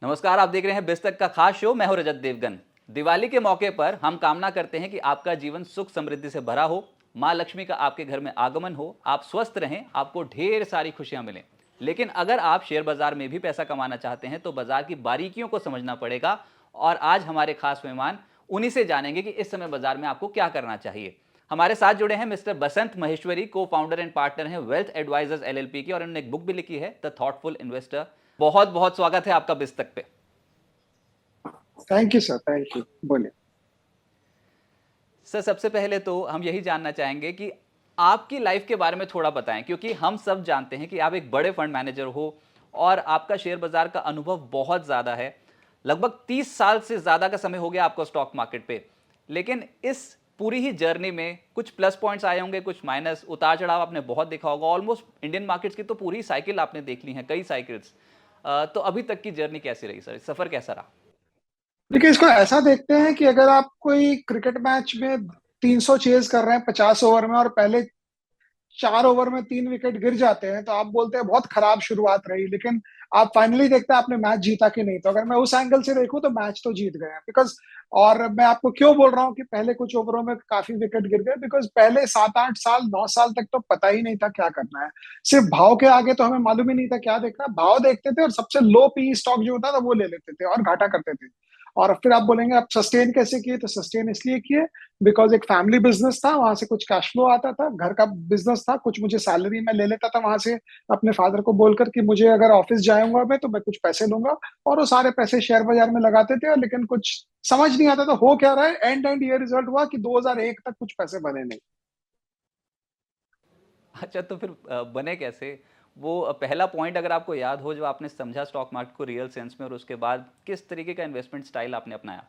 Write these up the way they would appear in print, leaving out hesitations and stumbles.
नमस्कार, आप देख रहे हैं बिस्तक का खास शो। मैं हूं रजत देवगन। दिवाली के मौके पर हम कामना करते हैं कि आपका जीवन सुख समृद्धि से भरा हो, माँ लक्ष्मी का आपके घर में आगमन हो, आप स्वस्थ रहें, आपको ढेर सारी खुशियां मिलें। लेकिन अगर आप शेयर बाजार में भी पैसा कमाना चाहते हैं तो बाजार की बारीकियों को समझना पड़ेगा। और आज हमारे खास मेहमान उन्हीं से जानेंगे कि इस समय बाजार में आपको क्या करना चाहिए। हमारे साथ जुड़े हैं मिस्टर बसंत महेश्वरी, को फाउंडर एंड पार्टनर हैं वेल्थ एडवाइजर्स एलएलपी की, और उन्होंने एक बुक भी लिखी है द थॉटफुल इन्वेस्टर। बहुत बहुत स्वागत है आपका बिस्तक पे। Thank you sir, thank you. बोलिए। सर, सबसे पहले तो हम यही जानना चाहेंगे कि आपकी लाइफ के बारे में थोड़ा बताएं, क्योंकि हम सब जानते हैं कि आप एक बड़े फंड मैनेजर हो और आपका शेयर बाजार का अनुभव बहुत ज़्यादा है। लगभग 30 साल से ज़्यादा का समय हो गया आपको स्टॉक मार्केट पे। लेकिन इस पूरी ही जर्नी में कुछ प्लस पॉइंट्स आए होंगे, कुछ माइनस, उतार चढ़ाव आपने बहुत देखा होगा। ऑलमोस्ट इंडियन मार्केट्स की तो पूरी साइकिल आपने देख ली है, कई साइकिल्स। तो अभी तक की जर्नी कैसी रही सर, सफ़र कैसा रहा? देखिए, इसको ऐसा देखते हैं कि अगर आप कोई क्रिकेट मैच में 300 चेज कर रहे हैं 50 ओवर में और पहले 4 ओवर में 3 विकेट गिर जाते हैं, तो आप बोलते हैं बहुत खराब शुरुआत रही। लेकिन आप फाइनली देखते हैं आपने मैच जीता कि नहीं। तो अगर मैं उस एंगल से देखूं तो मैच तो जीत गए हैं बिकॉज। और मैं आपको क्यों बोल रहा हूं कि पहले कुछ ओवरों में काफी विकेट गिर गए, बिकॉज पहले 7-8 साल 9 साल तक तो पता ही नहीं था क्या करना है। सिर्फ भाव के आगे तो हमें मालूम ही नहीं था क्या देखना। भाव देखते थे और सबसे लो पी स्टॉक जो होता था वो ले लेते थे और घाटा करते थे। और फिर आप बोलेंगे आप सस्टेन कैसे किए, तो सस्टेन इसलिए किए बिकॉज एक फैमिली बिजनेस था, वहां से कुछ कैश फ्लो आता था, घर का बिजनेस था, कुछ मुझे सैलरी में ले लेता था वहां से अपने फादर को बोलकर कि मुझे अगर ऑफिस जाऊंगा मैं तो मैं कुछ पैसे लूंगा। और वो सारे पैसे शेयर बाजार में लगाते थे, लेकिन कुछ समझ नहीं आता था हो क्या रहा है। एंड ये रिजल्ट हुआ कि 2001 तक कुछ पैसे बने नहीं। अच्छा, तो फिर बने कैसे? वो पहला पॉइंट अगर आपको याद हो, जो आपने समझा स्टॉक मार्केट को रियल सेंस में, और उसके बाद किस तरीके का इन्वेस्टमेंट स्टाइल आपने अपनाया?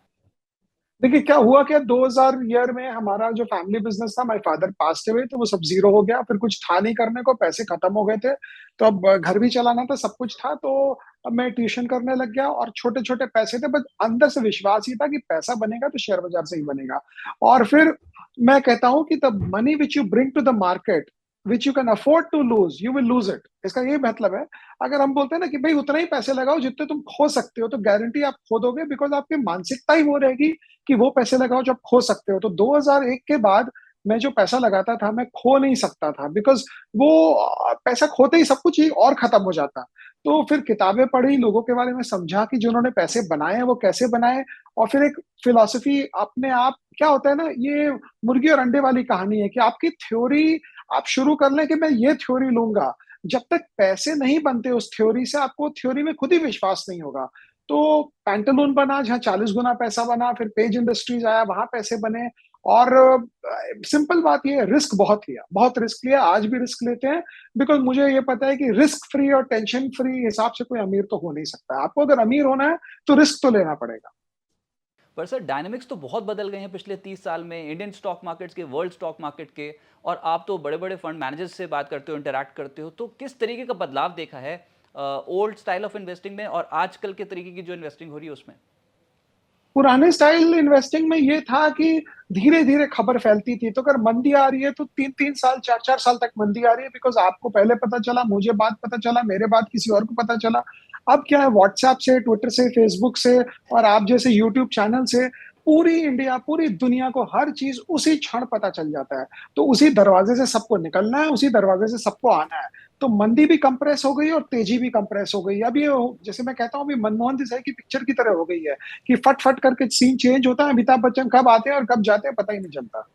देखिए क्या हुआ, क्या 2000 ईयर में हमारा जो फैमिली बिजनेस था, माय फादर पास्ट अवे, तो वो सब जीरो हो गया। फिर कुछ था नहीं करने को, पैसे खत्म हो गए थे। तो अब घर भी चलाना था, सब कुछ था। तो अब मैं ट्यूशन करने लग गया और छोटे छोटे पैसे थे, बस अंदर से विश्वास ही था कि पैसा बनेगा तो शेयर बाजार से ही बनेगा। और फिर मैं कहता हूँ कि the money which you bring to the market which you can afford to lose, you will lose it. इसका ये मतलब है, अगर हम बोलते हैं ना कि भाई उतना ही पैसे लगाओ जितने तुम खो सकते हो, तो गारंटी आप खो दोगे, बिकॉज आपकी मानसिकता ही वो रहेगी कि वो पैसे लगाओ जब खो सकते हो। तो 2001 के बाद मैं जो पैसा लगाता था मैं खो नहीं सकता था, बिकॉज वो पैसा खोते ही सब कुछ ही और खत्म हो जाता। तो फिर किताबें पढ़ी, लोगों के बारे में समझा कि जिन्होंने पैसे बनाए हैं वो कैसे बनाए। और फिर एक फिलॉसफी अपने आप, क्या होता है ना, ये मुर्गी और अंडे वाली कहानी है कि आपकी थ्योरी आप शुरू कर लें कि मैं ये थ्योरी लूंगा, जब तक पैसे नहीं बनते उस थ्योरी से आपको थ्योरी में खुद ही विश्वास नहीं होगा। तो पैंटालून बना जहाँ 40 गुना पैसा बना, फिर पेज इंडस्ट्रीज आया वहां पैसे बने। और सिंपल बात ये, रिस्क बहुत लिया, बहुत रिस्क लिया, आज भी रिस्क लेते हैं। बिकॉज मुझे ये पता है कि रिस्क फ्री और टेंशन फ्री हिसाब से कोई अमीर तो हो नहीं सकता। आपको अगर अमीर होना है तो रिस्क तो लेना पड़ेगा। पर सर, डायनामिक्स तो बहुत बदल गए हैं पिछले 30 साल में, इंडियन स्टॉक मार्केट्स के, वर्ल्ड स्टॉक मार्केट के। और आप तो बड़े बड़े फंड मैनेजर्स से बात करते हो, इंटरैक्ट करते हो, तो किस तरीके का बदलाव देखा है ओल्ड स्टाइल ऑफ इन्वेस्टिंग में और आजकल के तरीके की जो इन्वेस्टिंग हो रही है उसमें? पुराने स्टाइल इन्वेस्टिंग में ये था कि धीरे धीरे खबर फैलती थी। तो अगर मंदी आ रही है तो 3-3 साल 4-4 साल तक मंदी आ रही है, बिकॉज आपको पहले पता चला, मुझे बाद पता चला, मेरे बाद किसी और को पता चला। अब क्या है, व्हाट्सएप से, ट्विटर से, फेसबुक से और आप जैसे यूट्यूब चैनल से पूरी इंडिया, पूरी दुनिया को हर चीज उसी क्षण पता चल जाता है। तो उसी दरवाजे से सबको निकलना है, उसी दरवाजे से सबको आना है। तो मंदी भी कंप्रेस हो गई और तेजी भी कंप्रेस हो गई। अब ये जैसे मैं कहता हूँ, अभी मनमोहन देसाई की पिक्चर की तरह हो गई है कि फट फट करके सीन चेंज होता है, अमिताभ बच्चन कब आते हैं और कब जाते हैं पता ही नहीं चलता।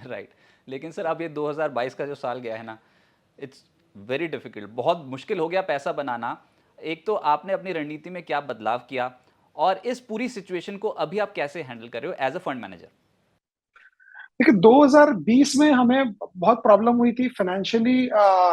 राइट। लेकिन सर, अब ये 2022 का जो साल गया है ना, इट्स वेरी डिफिकल्ट, बहुत मुश्किल हो गया पैसा बनाना। एक तो आपने अपनी रणनीति में क्या बदलाव किया, और इस पूरी सिचुएशन को अभी आप कैसे हैंडल कर रहे हो एज अ फंड मैनेजर? देखिए 2020 में हमें बहुत प्रॉब्लम हुई थी फाइनेंशियली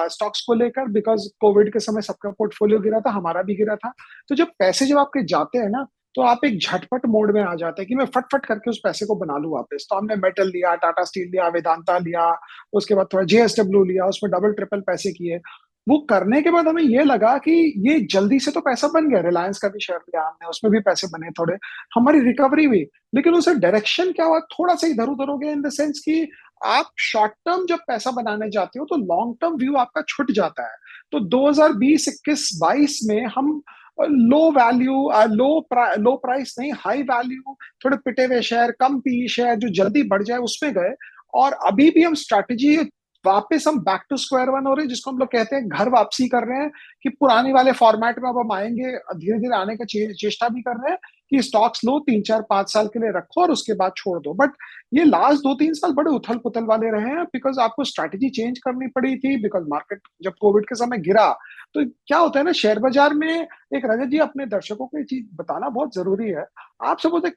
स्टॉक्स को लेकर, बिकॉज कोविड के समय सबका पोर्टफोलियो गिरा था, हमारा भी गिरा था। तो जब आपके जाते हैं ना, तो आप एक झटपट मोड में आ जाते हैं कि मैं फटफट करके उस पैसे को बना लूं वापस। तो हमने मेटल लिया, टाटा स्टील लिया, वेदांता लिया, उसके बाद थोड़ा जेएसडब्ल्यू लिया, उसमें डबल ट्रिपल पैसे किए। वो करने के बाद हमें ये लगा कि ये जल्दी से तो पैसा बन गया। रिलायंस का भी शेयर लिया हमने, उसमें भी पैसे बने थोड़े, हमारी रिकवरी हुई। लेकिन उसे डायरेक्शन क्या हुआ, थोड़ा सा इधर उधर हो गया, इन द सेंस कि आप शॉर्ट टर्म जब पैसा बनाने जाते हो तो लॉन्ग टर्म व्यू आपका छूट जाता है। तो 2020, 21, 22 में हम लो वैल्यू, लो प्राइस नहीं, हाई वैल्यू, थोड़े पिटे हुए शेयर, कम पी शेयर जो जल्दी बढ़ जाए उसमें गए। और अभी भी हम स्ट्रैटेजी वापस हम बैक टू स्क्वायर वन हो रहे हैं, जिसको हम लोग कहते हैं घर वापसी कर रहे हैं, कि पुराने वाले फॉर्मेट में अब हम आएंगे, धीरे धीरे आने का चेष्टा भी कर रहे हैं कि स्टॉक्स लो 3 4 5 साल के लिए रखो और उसके बाद छोड़ दो। बट ये लास्ट 2 3 साल बड़े उथल पुथल वाले रहे हैं, बिकॉज आपको स्ट्रैटेजी चेंज करनी पड़ी थी, बिकॉज मार्केट जब कोविड के समय गिरा, तो क्या होता है ना शेयर बाजार में, एक रजत जी अपने दर्शकों को ये चीज बताना बहुत जरूरी है। आप सपोज एक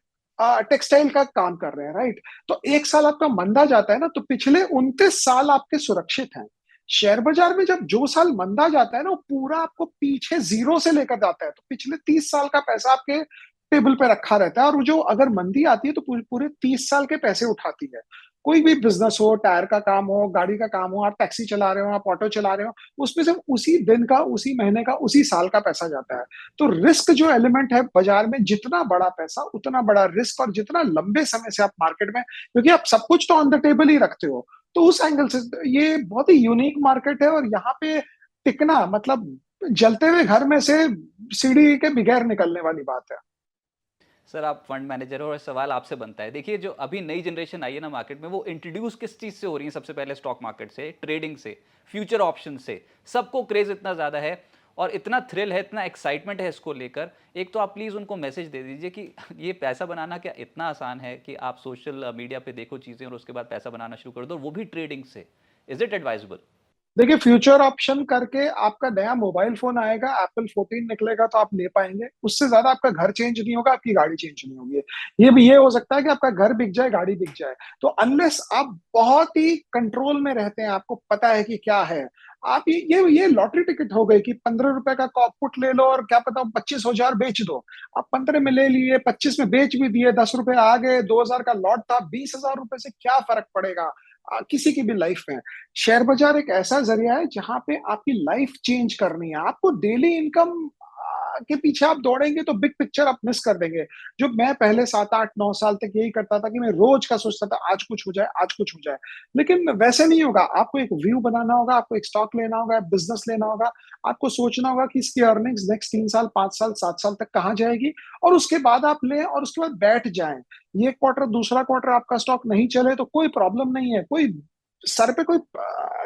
टेक्सटाइल का काम कर रहे हैं, राइट? तो 1 साल आपका मंदा जाता है ना, तो पिछले 29 साल आपके सुरक्षित हैं। शेयर बाजार में जब जो साल मंदा जाता है ना, वो पूरा आपको पीछे जीरो से लेकर जाता है, तो पिछले 30 साल का पैसा आपके टेबल पे रखा रहता है, और वो जो अगर मंदी आती है तो पूरे 30 साल के पैसे उठाती है। कोई भी बिजनेस हो, टायर का काम हो, गाड़ी का काम हो, आप टैक्सी चला रहे हो, आप ऑटो चला रहे हो, उसमें से उसी दिन का, उसी महीने का, उसी साल का पैसा जाता है। तो रिस्क जो एलिमेंट है बाजार में, जितना बड़ा पैसा उतना बड़ा रिस्क, और जितना लंबे समय से आप मार्केट में, क्योंकि आप सब कुछ तो ऑन द टेबल ही रखते हो, तो उस एंगल से ये बहुत ही यूनिक मार्केट है। और यहाँ पे टिकना मतलब जलते हुए घर में से सीढ़ी के बगैर निकलने वाली बात है। सर आप फंड मैनेजर हो और सवाल आपसे बनता है, देखिए जो अभी नई जनरेशन आई है ना मार्केट में, वो इंट्रोड्यूस किस चीज़ से हो रही है? सबसे पहले स्टॉक मार्केट से, ट्रेडिंग से, फ्यूचर ऑप्शन से। सबको क्रेज इतना ज़्यादा है और इतना थ्रिल है, इतना एक्साइटमेंट है इसको लेकर। एक तो आप प्लीज़ उनको मैसेज दे दीजिए कि ये पैसा बनाना क्या इतना आसान है कि आप सोशल मीडिया पे देखो चीज़ें और उसके बाद पैसा बनाना शुरू कर दो, वो भी ट्रेडिंग से। Is it advisable? देखिए, फ्यूचर ऑप्शन करके आपका नया मोबाइल फोन आएगा, एप्पल 14 निकलेगा तो आप ले पाएंगे। उससे ज्यादा आपका घर चेंज नहीं होगा, आपकी गाड़ी चेंज नहीं होगी। ये भी ये हो सकता है कि आपका घर बिक जाए, गाड़ी बिक जाए। तो अनलेस आप बहुत ही कंट्रोल में रहते हैं, आपको पता है कि क्या है, आप ये लॉटरी टिकट हो गई कि 15 रुपए का पुट ले लो और क्या पता 25,000 बेच दो। आप 15 में ले लिए, 25 में बेच भी दिए, 10 रुपए आ गए, 2,000 का लॉट था, 20,000 रुपए से क्या फर्क पड़ेगा किसी की भी लाइफ में। शेयर बाजार एक ऐसा जरिया है जहां पे आपकी लाइफ चेंज करनी है, आपको डेली इनकम के पीछे आप दौड़ेंगे तो बिग पिक्चर आप मिस कर देंगे। जो मैं पहले 7 8 9 साल तक यही करता था कि मैं रोज का सोचता था आज कुछ हो जाए, आज कुछ हो जाए, लेकिन वैसे नहीं होगा। आपको एक व्यू बनाना होगा, आपको एक स्टॉक लेना होगा, बिजनेस लेना होगा, आपको सोचना होगा कि इसकी अर्निंग्स नेक्स्ट 3 साल 5 साल 7 साल तक कहाँ जाएगी, और उसके बाद आप लें और उसके बाद बैठ जाएं। ये क्वार्टर, दूसरा क्वार्टर आपका स्टॉक नहीं चले तो कोई प्रॉब्लम नहीं है, कोई सर पे कोई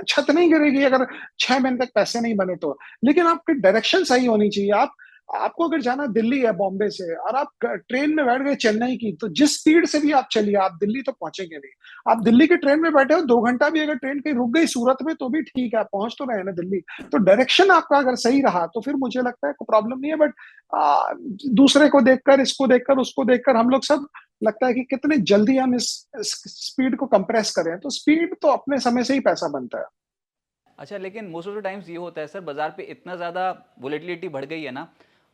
छत नहीं गिरेगी अगर 6 महीने तक पैसे नहीं बने तो। लेकिन आपकी डायरेक्शन सही होनी चाहिए। आपको अगर जाना दिल्ली है बॉम्बे से, और आप ट्रेन में बैठ गए चेन्नई की, तो जिस स्पीड से भी आप चलिए आप दिल्ली तो पहुंचेंगे नहीं। आप दिल्ली के ट्रेन में बैठे हो, 2 घंटा भी अगर ट्रेन कहीं रुक गई सूरत में तो भी ठीक है, आप पहुंच तो रहे ना दिल्ली। तो डायरेक्शन आपका अगर सही रहा तो फिर मुझे लगता है कोई प्रॉब्लम नहीं है। बट दूसरे को देखकर, इसको देखकर, उसको देखकर हम लोग सब लगता है कि कितने जल्दी हम इस स्पीड को कंप्रेस करें, तो स्पीड तो अपने समय से ही पैसा बनता है। अच्छा, लेकिन मोस्ट ऑफ द टाइम्स ये होता है सर, बाजार पे इतना ज़्यादा वोलेटिलिटी बढ़ गई है ना,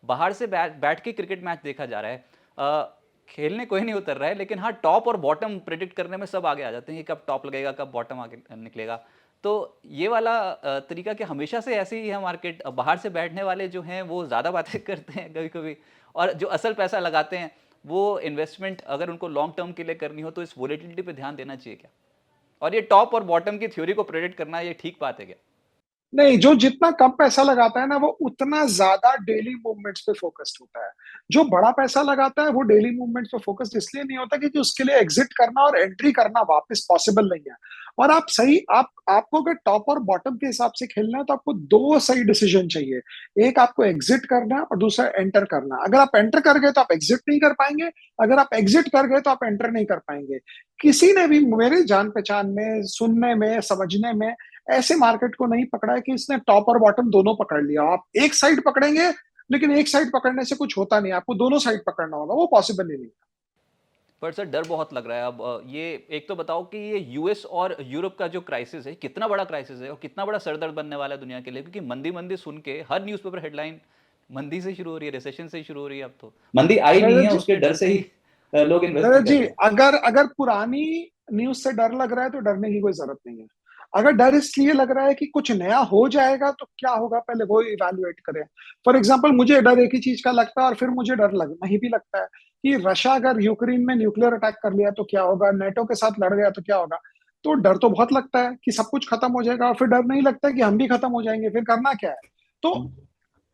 बाहर से बैठ के क्रिकेट मैच देखा जा रहा है। खेलने कोई नहीं उतर रहा है, लेकिन हाँ टॉप और बॉटम प्रिडिक्ट करने में सब आगे आ जाते हैं कि कब टॉप लगेगा, कब बॉटम आगे निकलेगा। तो ये वाला तरीका कि हमेशा से ऐसे ही है मार्केट, बाहर से बैठने वाले जो हैं वो ज़्यादा बातें करते हैं कभी कभी, और जो असल पैसा लगाते हैं वो इन्वेस्टमेंट अगर उनको लॉन्ग टर्म के लिए करनी हो तो इस वोलेटिलिटी पे ध्यान देना चाहिए क्या? और ये टॉप और बॉटम की थ्योरी को प्रेडिक्ट करना, ये ठीक बात है क्या? नहीं, जो जितना कम पैसा लगाता है ना, वो उतना ज्यादा डेली मूवमेंट्स पे फोकस्ड होता है। जो बड़ा पैसा लगाता है वो डेली मूवमेंट्स पे फोकस्ड इसलिए नहीं होता क्योंकि उसके लिए एग्जिट करना और एंट्री करना वापस पॉसिबल नहीं है। और आप सही, आपको अगर टॉप और बॉटम के हिसाब से खेलना है तो आपको दो सही डिसीजन चाहिए। एक आपको एग्जिट करना है और दूसरा एंटर करना। अगर आप एंटर कर गए तो आप एग्जिट नहीं कर पाएंगे, अगर आप एग्जिट कर गए तो आप एंटर नहीं कर पाएंगे। किसी ने भी मेरे जान पहचान में, सुनने में, समझने में ऐसे मार्केट को नहीं पकड़ा है कि इसने टॉप और बॉटम दोनों पकड़ लिया। आप एक साइड पकड़ेंगे, लेकिन एक साइड पकड़ने से कुछ होता नहीं, आपको दोनों साइड पकड़ना होगा, वो पॉसिबल ही नहीं। पर सर डर बहुत लग रहा है अब। ये एक तो बताओ कि ये यूएस और यूरोप का जो क्राइसिस है कितना बड़ा क्राइसिस है और कितना बड़ा सरदर्द बनने वाला है दुनिया के लिए, क्योंकि मंदी मंदी सुन के हर न्यूज़पेपर हेडलाइन मंदी से शुरू हो रही है, रिसेशन से शुरू हो रही है। अब तो मंदी आई नहीं रजत है, जी, उसके डर से ही लोग इन्वेस्ट नहीं रजत कर जी, रहे हैं। अगर अगर पुरानी न्यूज से डर लग रहा है तो डरने की कोई जरूरत नहीं है। अगर डर इसलिए लग रहा है कि कुछ नया हो जाएगा तो क्या होगा, पहले वो इवैल्यूएट करें। फॉर एग्जाम्पल, मुझे डर एक ही चीज का लगता है और फिर मुझे डर लग नहीं भी लगता है कि रशिया अगर यूक्रेन में न्यूक्लियर अटैक कर लिया तो क्या होगा, नेटो के साथ लड़ गया तो क्या होगा। तो डर तो बहुत लगता है कि सब कुछ खत्म हो जाएगा, और फिर डर नहीं लगता है कि हम भी खत्म हो जाएंगे, फिर करना क्या है। तो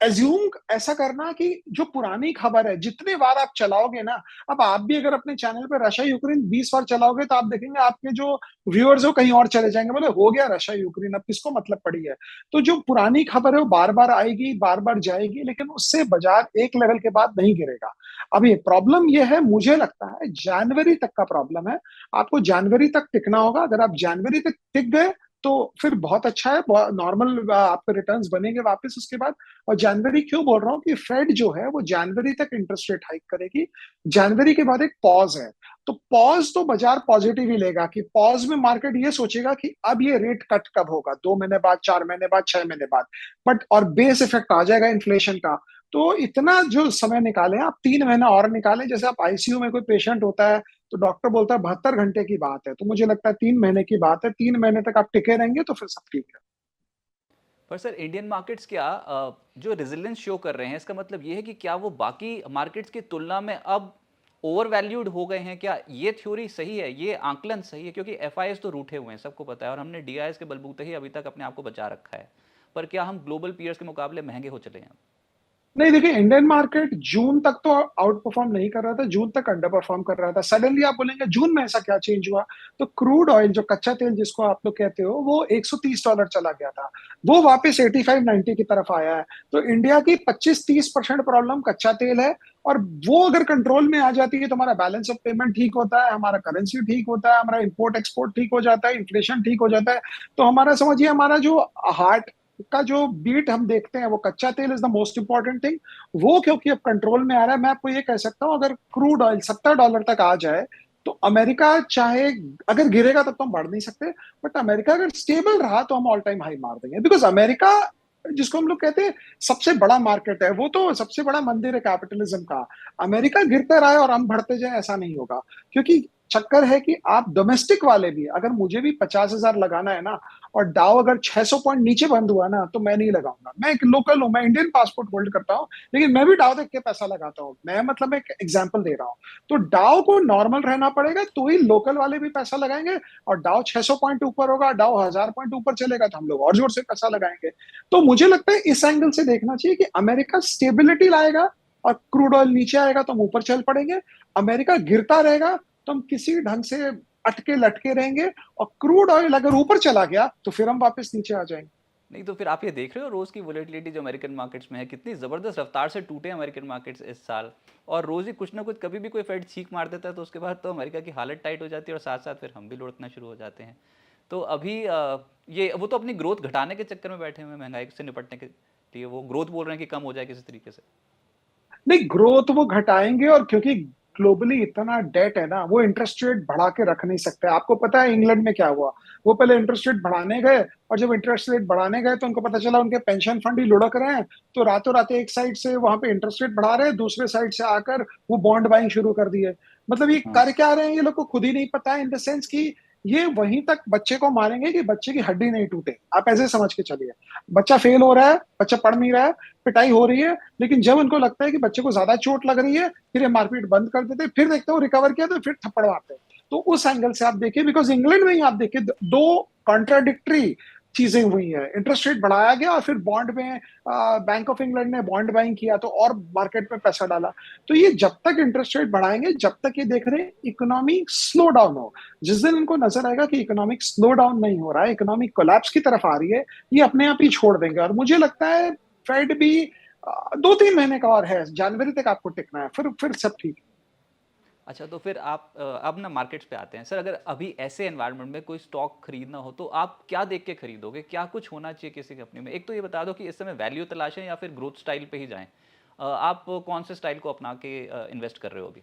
एज्यूम ऐसा करना कि जो पुरानी खबर है, जितनी बार आप चलाओगे ना, अब आप भी अगर अपने चैनल पे रशिया यूक्रेन 20 बार चलाओगे तो आप देखेंगे आपके जो व्यूअर्स है वो कहीं और चले जाएँगे, बोले हो गया रशिया यूक्रेन, अब किसको मतलब पड़ी है। तो जो पुरानी खबर है वो बार-बार आएगी, बार-बार जाएगी, लेकिन उससे बाज़ार एक लेवल के बाद नहीं गिरेगा। अब ये प्रॉब्लम ये है, मुझे लगता है जनवरी तक का प्रॉब्लम है। आपको जनवरी तक टिकना होगा, अगर आप जनवरी तक टिक गए तो फिर बहुत अच्छा है, नॉर्मल आपके रिटर्न्स बनेंगे वापस उसके बाद। और जनवरी क्यों बोल रहा हूँ कि फेड जो है वो जनवरी तक इंटरेस्ट रेट हाइक करेगी। जनवरी के बाद एक पॉज़ है, तो पॉज़ तो बाज़ार पॉज़िटिव ही लेगा कि पॉज़ में मार्केट ये सोचेगा कि अब ये रेट कट कब होगा, 2 महीने बाद, 4 महीने बाद, 6 महीने बाद। बट और बेस इफेक्ट आ जाएगा इन्फ्लेशन का। तो इतना जो समय निकालें आप, 3 महीना और निकालें, जैसे आप आईसीयू में कोई पेशेंट होता है, तो डॉक्टर बोलता है 72 घंटे की बात है, तो मुझे लगता है 3 महीने की बात है, 3 महीने तक आप टिके रहेंगे तो फिर सब ठीक है। पर सर इंडियन मार्केट्स क्या जो रेजिलियंस शो कर रहे हैं, इसका मतलब ये है कि क्या वो बाकी मार्केट्स की तुलना में अब ओवर वैल्यूड हो गए हैं? क्या ये थ्योरी सही है, ये आंकलन सही है? क्योंकि एफआईएस तो रूठे हुए हैं, सबको पता है, और हमने डीआईएस के बलबूते ही अभी तक अपने आप को बचा रखा है। पर क्या हम ग्लोबल पीयर्स के मुकाबले महंगे हो चले हैं? नहीं देखिए, इंडियन मार्केट जून तक तो आउट परफॉर्म नहीं कर रहा था, जून तक अंडर परफॉर्म कर रहा था। सडनली आप बोलेंगे जून में ऐसा क्या चेंज हुआ? तो क्रूड ऑयल जो कच्चा तेल जिसको आप लोग कहते हो, वो $130 चला गया था, वो वापस 85-90 की तरफ आया है। तो इंडिया की 25-30% प्रॉब्लम कच्चा तेल है, और वो अगर कंट्रोल में आ जाती है तो हमारा बैलेंस ऑफ पेमेंट ठीक होता है, हमारा करेंसी ठीक होता है, हमारा इंपोर्ट एक्सपोर्ट ठीक हो जाता है, इन्फ्लेशन ठीक हो जाता है। तो हमारा समझिए, हमारा जो हार्ट का जो बीट हम देखते हैं, वो कच्चा तेल is the most important thing. वो क्योंकि अब कंट्रोल में आ रहा है, मैं आपको ये कह सकता हूँ, अगर क्रूड ऑयल $70 तक आ जाए तो अमेरिका चाहे, अगर गिरेगा तब तो हम बढ़ नहीं सकते, बट अमेरिका अगर स्टेबल रहा तो हम ऑल टाइम हाई मार देंगे, बिकॉज अमेरिका जिसको हम लोग कहते हैं सबसे बड़ा मार्केट है, वो तो सबसे बड़ा मंदिर है कैपिटलिज्म का। अमेरिका गिरते रहे और हम बढ़ते जाए, ऐसा नहीं होगा। क्योंकि चक्कर है कि आप डोमेस्टिक वाले भी, अगर मुझे भी 50,000 लगाना है ना, और डाउ अगर 600 पॉइंट नीचे बंद हुआ ना, तो मैं नहीं लगाऊंगा। मैं एक लोकल हूँ, मैं इंडियन पासपोर्ट होल्ड करता हूँ, लेकिन मैं भी डाउ देख के पैसा लगाता हूँ। मैं मतलब एक एग्जांपल दे रहा हूँ। तो डाउ को नॉर्मल रहना पड़ेगा, तो ही लोकल वाले भी पैसा लगाएंगे। और डाउ 600 पॉइंट ऊपर होगा, डाउ 1000 पॉइंट ऊपर चलेगा, तो हम लोग और जोर से पैसा लगाएंगे। तो मुझे लगता है इस एंगल से देखना चाहिए कि अमेरिका स्टेबिलिटी लाएगा, और क्रूड ऑयल नीचे आएगा तो हम ऊपर चल पड़ेंगे। अमेरिका गिरता रहेगा तो हम किसी ढंग से अटके लटके रहेंगे, और क्रूड ऑयल अगर ऊपर चला गया तो फिर हम वापस नीचे आ जाएंगे। नहीं तो फिर आप ये देख रहे हो रोज की वोलेटिलिटी जो अमेरिकन मार्केट्स में है, कितनी जबरदस्त रफ्तार से टूटे हैं अमेरिकन मार्केट्स इस साल। और रोज ही कुछ ना कुछ, कभी भी कोई फेड छींक मार देता है तो उसके बाद तो अमेरिका की हालत टाइट हो जाती है, और साथ साथ फिर हम भी लुढ़कना शुरू हो जाते हैं। तो अभी ये वो तो अपनी ग्रोथ घटाने के चक्कर में बैठे हुए हैं, महंगाई से निपटने के लिए वो ग्रोथ बोल रहे हैं कि कम हो जाए किसी तरीके से। नहीं, ग्रोथ वो घटाएंगे, और क्योंकि ग्लोबली इतना डेट है ना, वो इंटरेस्ट रेट बढ़ा के रख नहीं सकते। आपको पता है इंग्लैंड में क्या हुआ? वो पहले इंटरेस्ट रेट बढ़ाने गए, और जब इंटरेस्ट रेट बढ़ाने गए तो उनको पता चला उनके पेंशन फंड ही लुढ़क रहे हैं। तो रातों रात एक साइड से वहां पे इंटरेस्ट रेट बढ़ा रहे हैं, दूसरे साइड से आकर वो बॉन्ड बाइंग शुरू कर दिए। मतलब ये हाँ। कर क्या रहे हैं, ये लोग को खुद ही नहीं पता है, इन द सेंस कि ये वहीं तक बच्चे को मारेंगे कि बच्चे की हड्डी नहीं टूटे। आप ऐसे समझ के चलिए, बच्चा फेल हो रहा है, बच्चा पढ़ नहीं रहा है, पिटाई हो रही है, लेकिन जब उनको लगता है कि बच्चे को ज्यादा चोट लग रही है, फिर ये मारपीट बंद कर देते, फिर देखते हो रिकवर किया तो फिर थप्पड़ मारते हैं। तो उस एंगल से आप देखिए, बिकॉज इंग्लैंड में ही आप देखिए दो कॉन्ट्राडिक्टरी चीजें हुई है। इंटरेस्ट रेट बढ़ाया गया, और फिर बॉन्ड में बैंक ऑफ इंग्लैंड ने बॉन्ड बाइंग किया, तो और मार्केट में पैसा डाला। तो ये जब तक इंटरेस्ट रेट बढ़ाएंगे, जब तक ये देख रहे हैं इकोनॉमी स्लो डाउन हो, जिस दिन इनको नजर आएगा कि इकोनॉमिक स्लो डाउन नहीं हो रहा है, इकोनॉमिक कोलैप्स की तरफ आ रही है, ये अपने आप ही छोड़ देंगे। और मुझे लगता है फेड भी 2-3 महीने का और है, जनवरी तक आपको टिकना है, फिर सब ठीक है। अच्छा, तो फिर आप अब ना मार्केट्स पे आते हैं सर। अगर अभी ऐसे एनवायरनमेंट में कोई स्टॉक खरीदना हो तो आप क्या देख के खरीदोगे? क्या कुछ होना चाहिए किसी कंपनी में? एक तो ये बता दो कि इस समय वैल्यू तलाशें या फिर ग्रोथ स्टाइल पे ही जाएं। आप कौन से स्टाइल को अपना के इन्वेस्ट कर रहे हो अभी?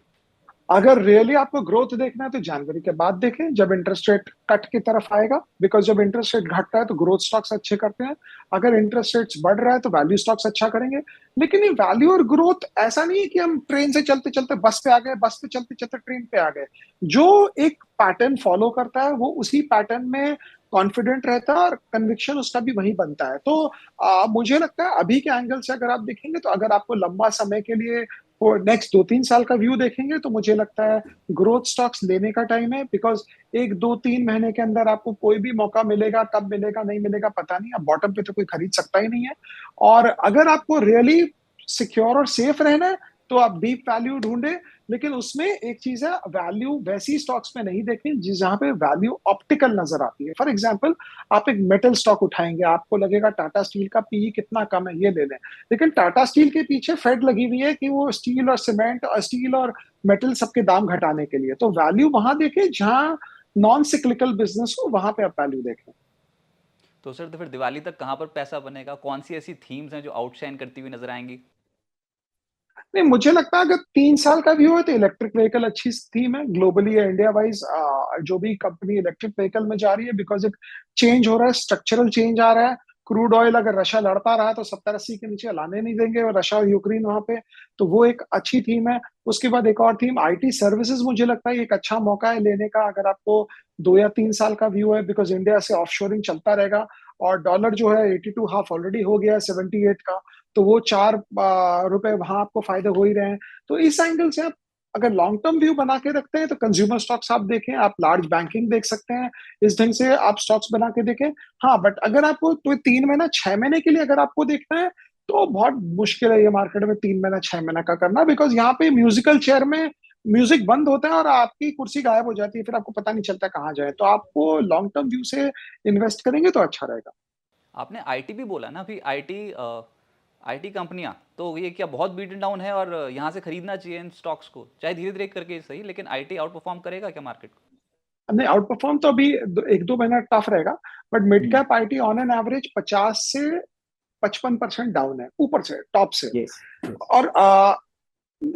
अगर रियली आपको ग्रोथ देखना है तो जनवरी के बाद देखें, जब इंटरेस्ट रेट कट की तरफ आएगा, बिकॉज जब इंटरेस्ट रेट घटता है तो ग्रोथ स्टॉक्स अच्छे करते हैं। अगर इंटरेस्ट रेट्स बढ़ रहा है तो वैल्यू स्टॉक्स अच्छा करेंगे। लेकिन ये वैल्यू और ग्रोथ ऐसा नहीं है कि हम ट्रेन से चलते चलते बस पे आ गए, बस पे चलते चलते ट्रेन पे आ गए। जो एक पैटर्न फॉलो करता है वो उसी पैटर्न में कॉन्फिडेंट रहता है, और कन्विक्शन उसका भी वही बनता है। तो मुझे लगता है अभी के एंगल से अगर आप देखेंगे, तो अगर आपको लंबा समय के लिए वो नेक्स्ट 2-3 साल का व्यू देखेंगे तो मुझे लगता है ग्रोथ स्टॉक्स लेने का टाइम है, बिकॉज़ 1, 2, 3 महीने के अंदर आपको कोई भी मौका मिलेगा, कब मिलेगा, नहीं मिलेगा पता नहीं। अब बॉटम पे तो कोई खरीद सकता ही नहीं है। और अगर आपको रियली सिक्योर और सेफ रहना है, तो आप डीप वैल्यू ढूँढें, लेकिन उसमें एक चीज़ है, वैल्यू वैसी स्टॉक्स में नहीं देखनी जहाँ पे वैल्यू ऑप्टिकल नज़र आती है। फॉर एग्ज़ाम्पल, आप एक मेटल स्टॉक उठाएँगे, आपको लगेगा टाटा स्टील का पीई कितना कम है, ये ले लें। लेकिन टाटा स्टील के पीछे फेड लगी हुई है कि वो स्टील और सीमेंट और स्टील और मेटल सबके दाम घटाने के लिए। तो वैल्यू वहाँ देखें जहाँ नॉन सिक्लिकल बिज़नेस हो, वहाँ पे आप वैल्यू देखें। तो सर, तो फिर दिवाली तक कहाँ पर पैसा बनेगा? कौन सी ऐसी थीम्स हैं जो आउटशाइन करती हुई नजर आएंगी? नहीं, मुझे लगता है अगर 3 साल का व्यू है तो इलेक्ट्रिक व्हीकल अच्छी थीम है। ग्लोबली या इंडिया वाइज़ जो भी कंपनी इलेक्ट्रिक व्हीकल में जा रही है, बिकॉज़ एक चेंज हो रहा है, स्ट्रक्चरल चेंज आ रहा है। क्रूड ऑयल अगर रशिया लड़ता रहा तो 70-80 के नीचे लाने नहीं देंगे और रशिया और यूक्रेन वहाँ पे, तो वो एक अच्छी थीम है। उसके बाद एक और थीम आईटी सर्विसेज़, मुझे लगता है ये एक अच्छा मौका है लेने का, अगर आपको 2 या 3 साल का व्यू है, बिकॉज़ इंडिया से ऑफशोरिंग चलता रहेगा और डॉलर जो है 82 हाफ ऑलरेडी हो गया है 78 का। तो वो 4 रुपए वहाँ आपको फ़ायदे हो ही रहे हैं। तो इस एंगल से आप अगर लॉन्ग टर्म व्यू बना के रखते हैं, तो कंज्यूमर स्टॉक्स आप देखें, आप लार्ज बैंकिंग देख सकते हैं, इस ढंग से आप स्टॉक्स बना के देखें। हाँ, बट अगर आपको तो 3 महीना, 6 महीने के लिए अगर आपको देखना है, तो बहुत मुश्किल है ये मार्केट में 3 महीना, 6 महीना का करना, बिकॉज़ यहाँ पे म्यूज़िकल चेयर में म्यूज़िक बंद होता है और आपकी कुर्सी गायब हो जाती है, फिर आपको पता नहीं चलता कहाँ जाए। तो आपको लॉन्ग टर्म व्यू से इन्वेस्ट करेंगे तो अच्छा रहेगा। आपने आईटी भी बोला ना, अभी आईटी आईटी कंपनियां, तो ये क्या बहुत बीटन डाउन है और यहाँ से खरीदना चाहिए इन स्टॉक्स को, चाहे धीरे धीरे करके ही सही, लेकिन आईटी आउट परफॉर्म करेगा क्या मार्केट को? नहीं, आउट परफॉर्म तो अभी 1-2 महीना टफ रहेगा, but mid hmm, cap IT on an average 50 से 55% डाउन है, ऊपर से, टॉप से। Yes, yes. और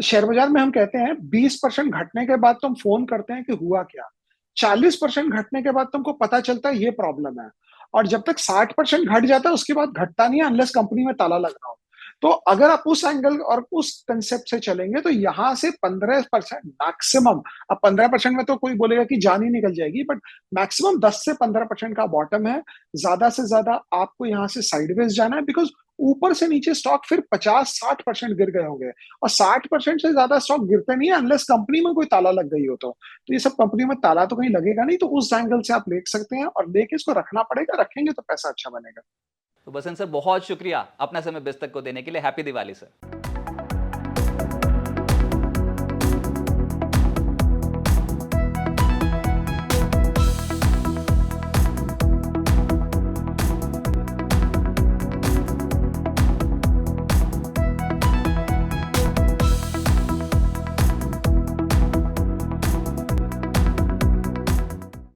शेयर बाजार में हम कहते हैं 20% घटने के बाद तुम फ़ोन करते हैं कि हुआ क्या? 40% घटने के बाद तुमको पता चलता है ये प्रॉब्लम है। और जब तक 60% घट जाता है उसके बाद घटता नहीं है अनलेस कंपनी में ताला लग रहा हो। तो अगर आप उस एंगल और उस कांसेप्ट से चलेंगे तो यहाँ से 15% मैक्सिमम, अब 15% में तो कोई बोलेगा कि जान ही निकल जाएगी, बट मैक्सिमम 10 से 15% का बॉटम है। ज़्यादा से ज़्यादा आपको यहाँ से साइडवेज़ जाना है, बिकॉज़ ऊपर से नीचे स्टॉक फिर 50-60% गिर गए होंगे। और 60% से ज़्यादा स्टॉक गिरते नहीं है अनलेस कंपनी में कोई ताला लग गई हो तो। तो ये सब कंपनियों में ताला तो कहीं लगेगा नहीं, तो उस एंगल से आप देख सकते हैं और लेके इसको रखना पड़ेगा, रखेंगे तो पैसा अच्छा बनेगा। तो बसंत सर, बहुत शुक्रिया अपना समय बिस्तक को देने के लिए। Happy Diwali sir.